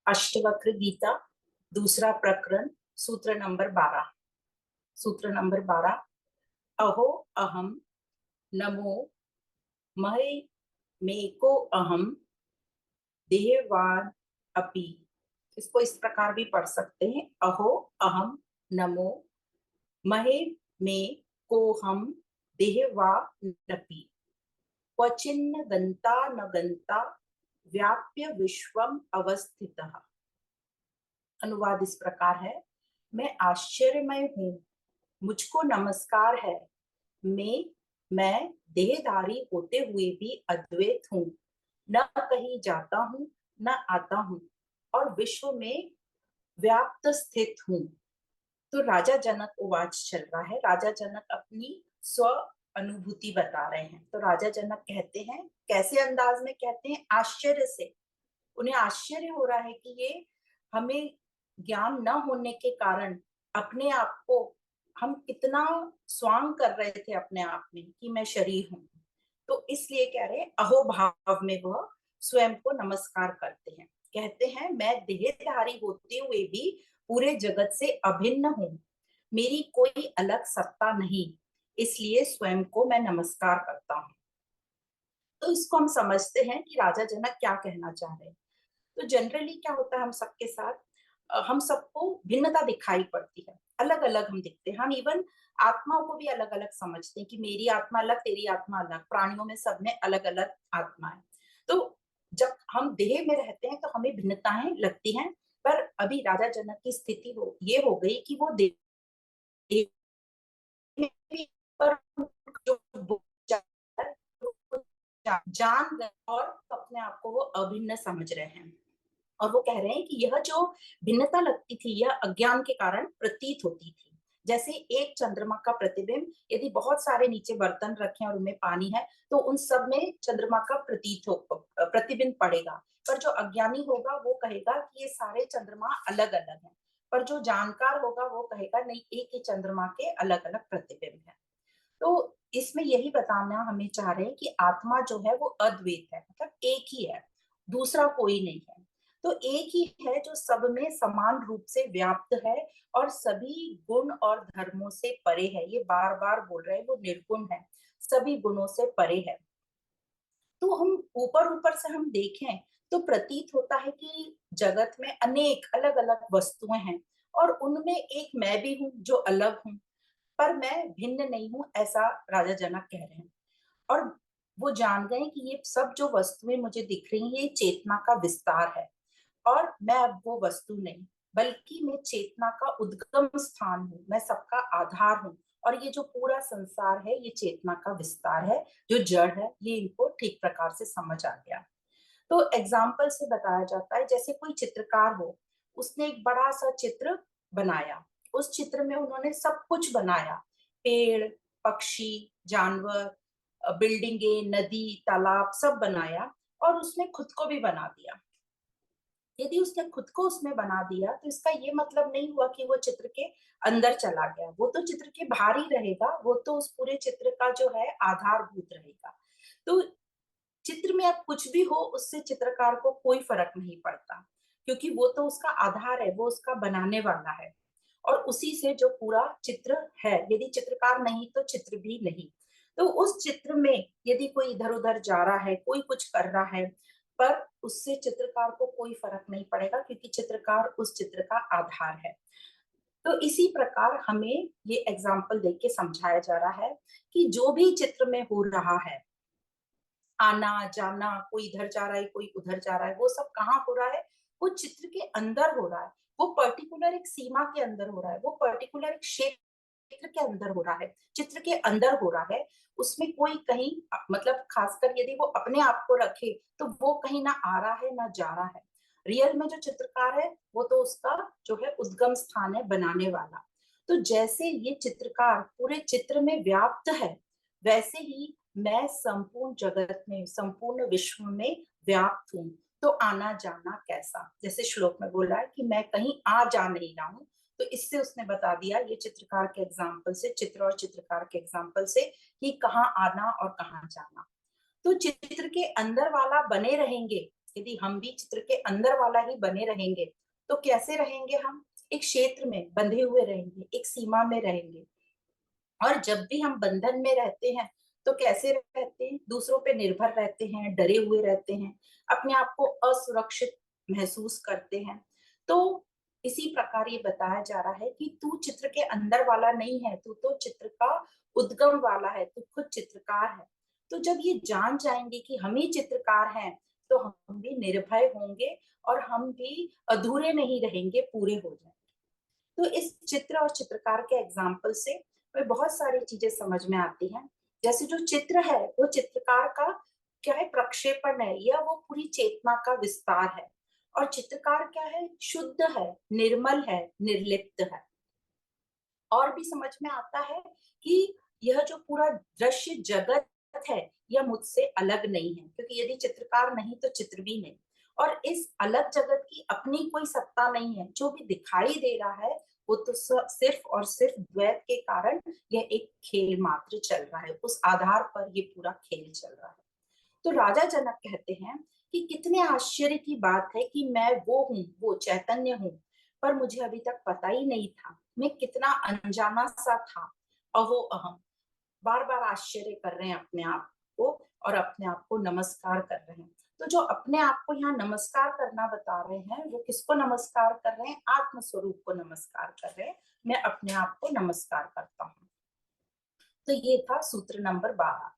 अष्टवक्र गीता, दूसरा प्रकरण, सूत्र नंबर 12। सूत्र नंबर 12। अहो अहम नमो महे मेको अहम देहवान अपि। इसको इस प्रकार भी पढ़ सकते हैं, अहो अहम नमो महे मे को हम देहवा नपि क्वचिन्न गंता न गंता व्याप्य विश्वम अवस्थितः। अनुवाद इस प्रकार है, मैं आश्चर्यमय हूँ, मुझको नमस्कार है। मैं देहधारी होते हुए भी अद्वैत हूँ, न कहीं जाता हूँ न आता हूँ और विश्व में व्याप्त स्थित हूँ। तो राजा जनक उवाच चल रहा है, राजा जनक अपनी स्व अनुभूति बता रहे हैं। तो राजा जनक कहते हैं, कैसे अंदाज में कहते हैं, आश्चर्य से। उन्हें आश्चर्य हो रहा है कि ये हमें ज्ञान न होने के कारण अपने आप को हम कितना स्वांग कर रहे थे अपने आप में कि मैं शरीर हूं। तो इसलिए कह रहे हैं, अहो भाव में वह स्वयं को नमस्कार करते हैं। कहते हैं, मैं देहधारी होते हुए भी पूरे जगत से अभिन्न हूं, मेरी कोई अलग सत्ता नहीं, इसलिए स्वयं को मैं नमस्कार करता हूँ। तो इसको हम समझते हैं कि राजा जनक क्या कहना चाह रहे हैं। तो जनरली क्या होता है हम सबके साथ, हम सबको भिन्नता दिखाई पड़ती है, अलग अलग हम दिखते हैं। हम इवन आत्माओं को भी अलग अलग समझते हैं कि मेरी आत्मा अलग, तेरी आत्मा अलग। प्राणियों में सब में अलग अलग आत्मा है। तो जब हम देह में रहते हैं तो हमें भिन्नताएं लगती हैं। पर अभी राजा जनक की स्थिति ये हो गई कि वो देह में भी, पर जो जान गए और अपने आप को वो अभिन्न समझ रहे हैं। और वो कह रहे हैं कि यह जो भिन्नता लगती थी, यह अज्ञान के कारण प्रतीत होती थी। जैसे एक चंद्रमा का प्रतिबिंब, यदि बहुत सारे नीचे बर्तन रखें और उनमें पानी है तो उन सब में चंद्रमा का प्रतिबिंब पड़ेगा। पर जो अज्ञानी होगा वो कहेगा कि ये सारे चंद्रमा अलग अलग हैं। पर जो जानकार होगा वो कहेगा नहीं, एक ही चंद्रमा के अलग अलग प्रतिबिंब है। तो इसमें यही बताना हमें चाह रहे हैं कि आत्मा जो है वो अद्वैत है, मतलब एक ही है, दूसरा कोई नहीं है। तो एक ही है जो सब में समान रूप से व्याप्त है और सभी गुण और धर्मों से परे है। ये बार बार बोल रहे हैं, वो निर्गुण है, सभी गुणों से परे है। तो हम ऊपर ऊपर से हम देखें तो प्रतीत होता है कि जगत में अनेक अलग अलग वस्तुएं हैं और उनमें एक मैं भी हूँ जो अलग हूँ, पर मैं भिन्न नहीं हूं, ऐसा राजा जनक कह रहे हैं। और वो जान गए कि ये सब जो वस्तुएं मुझे दिख रही हैं, ये चेतना का विस्तार है और मैं अब वो वस्तु नहीं, बल्कि मैं चेतना का उद्गम स्थान हूँ, मैं सबका आधार हूँ। और ये जो पूरा संसार है ये चेतना का विस्तार है, जो जड़ है। ये इनको ठीक प्रकार से समझ आ गया। तो एग्जाम्पल से बताया जाता है, जैसे कोई चित्रकार हो, उसने एक बड़ा सा चित्र बनाया। उस चित्र में उन्होंने सब कुछ बनाया, पेड़, पक्षी, जानवर, बिल्डिंगे, नदी, तालाब, सब बनाया और उसने खुद को भी बना दिया। यदि उसने खुद को उसमें बना दिया तो इसका ये मतलब नहीं हुआ कि वो चित्र के अंदर चला गया। वो तो चित्र के बाहर ही रहेगा, वो तो उस पूरे चित्र का जो है आधारभूत रहेगा। तो चित्र में अब कुछ भी हो, उससे चित्रकार को कोई फर्क नहीं पड़ता, क्योंकि वो तो उसका आधार है, वो उसका बनाने वाला है और उसी से जो पूरा चित्र है। यदि चित्रकार नहीं तो चित्र भी नहीं। तो उस चित्र में यदि कोई इधर उधर जा रहा है, कोई कुछ कर रहा है, पर उससे चित्रकार को कोई फर्क नहीं पड़ेगा, क्योंकि चित्रकार उस चित्र का आधार है। तो इसी प्रकार हमें ये एग्जाम्पल देख के समझाया जा रहा है कि जो भी चित्र में हो रहा है, आना जाना, कोई इधर जा रहा है कोई उधर जा रहा है, वो सब कहाँ हो रहा है, वो चित्र के अंदर हो रहा है। वो पर्टिकुलर एक सीमा के अंदर हो रहा है, वो पर्टिकुलर एक क्षेत्र के अंदर हो रहा है, चित्र के अंदर हो रहा है। उसमें कोई कहीं मतलब खासकर यदि वो अपने आप को रखे तो वो कहीं ना आ रहा है ना जा रहा है। रियल में जो चित्रकार है वो तो उसका जो है उद्गम स्थान है, बनाने वाला। तो जैसे ये चित्रकार पूरे चित्र में व्याप्त है, वैसे ही मैं संपूर्ण जगत में, संपूर्ण विश्व में व्याप्त हूँ। तो आना जाना कैसा, जैसे श्लोक में बोला है कि मैं कहीं आ जा नहीं रहा हूँ। तो इससे उसने बता दिया ये चित्रकार के एग्जाम्पल से, चित्र और चित्रकार के एग्जाम्पल से, कि कहाँ आना और कहाँ जाना। तो चित्र के अंदर वाला बने रहेंगे, यदि हम भी चित्र के अंदर वाला ही बने रहेंगे तो कैसे रहेंगे हम? एक क्षेत्र में बंधे हुए रहेंगे, एक सीमा में रहेंगे। और जब भी हम बंधन में रहते हैं तो कैसे रहते हैं? दूसरों पे निर्भर रहते हैं, डरे हुए रहते हैं, अपने आप को असुरक्षित महसूस करते हैं। तो इसी प्रकार ये बताया जा रहा है कि तू चित्र के अंदर वाला नहीं है, तू तो चित्र का उद्गम वाला है, तू खुद चित्रकार है। तो जब ये जान जाएंगे कि हम ही चित्रकार हैं, तो हम भी निर्भय होंगे और हम भी अधूरे नहीं रहेंगे, पूरे हो जाएंगे। तो इस चित्र और चित्रकार के एग्जाम्पल से हमें बहुत सारी चीजें समझ में आती हैं। जैसे जो चित्र है वो चित्रकार का क्या है? प्रक्षेपण है, या वो पूरी चेतना का विस्तार है। और चित्रकार क्या है? शुद्ध है, निर्मल है, निर्लिप्त है। और भी समझ में आता है कि यह जो पूरा दृश्य जगत है यह मुझसे अलग नहीं है, क्योंकि यदि चित्रकार नहीं तो चित्र भी नहीं। और इस अलग जगत की अपनी कोई सत्ता नहीं है। जो भी दिखाई दे रहा है वो तो सिर्फ और सिर्फ द्वैत के कारण यह एक खेल मात्र चल रहा है, उस आधार पर ये पूरा खेल चल रहा है। तो राजा जनक कहते हैं कि कितने आश्चर्य की बात है कि मैं वो हूँ, वो चैतन्य हूँ, पर मुझे अभी तक पता ही नहीं था। मैं कितना अनजाना सा था। अहो अहम। बार बार आश्चर्य कर रहे हैं अपने आप को और अपने आप को नमस्कार कर रहे हैं। तो जो अपने आप को यहाँ नमस्कार करना बता रहे हैं वो किसको नमस्कार कर रहे हैं? आत्म स्वरूप को नमस्कार कर रहे हैं। मैं अपने आप को नमस्कार करता हूँ। तो ये था सूत्र नंबर 12।